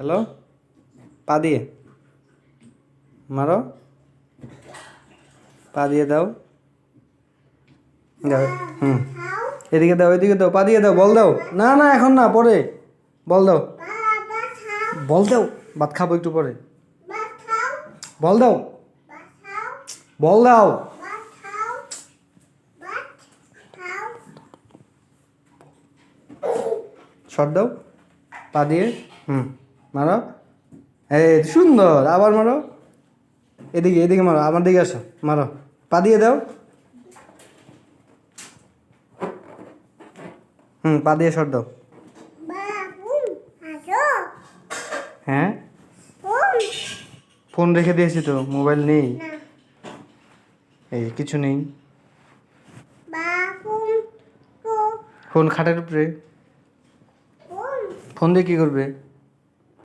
Hello, পা দিয়ে মারো, পা দিয়ে দাও। দাও। হুম, এদিকে দাও, এদিকে দাও, পা দিয়ে দাও, বল দাও। না না, এখন না, পরে বল দাও। বল দাও, ভাত খাবো একটু পরে। বল দাও, বল দাও। শট দাও, পা দিয়ে। হুম, মারো। এই সুন্দর, আবার মারো। এদিকে এদিকে মারো, আমার দিকে আসো, মারো। পা দিয়ে দাও। হুম, পা দিয়ে শট দাও। হ্যাঁ, ফোন রেখে দিয়েছি তো, মোবাইল নেই। এই কিছু নেই। ফোন খাটের উপরে। ফোন দিয়ে কি করবে?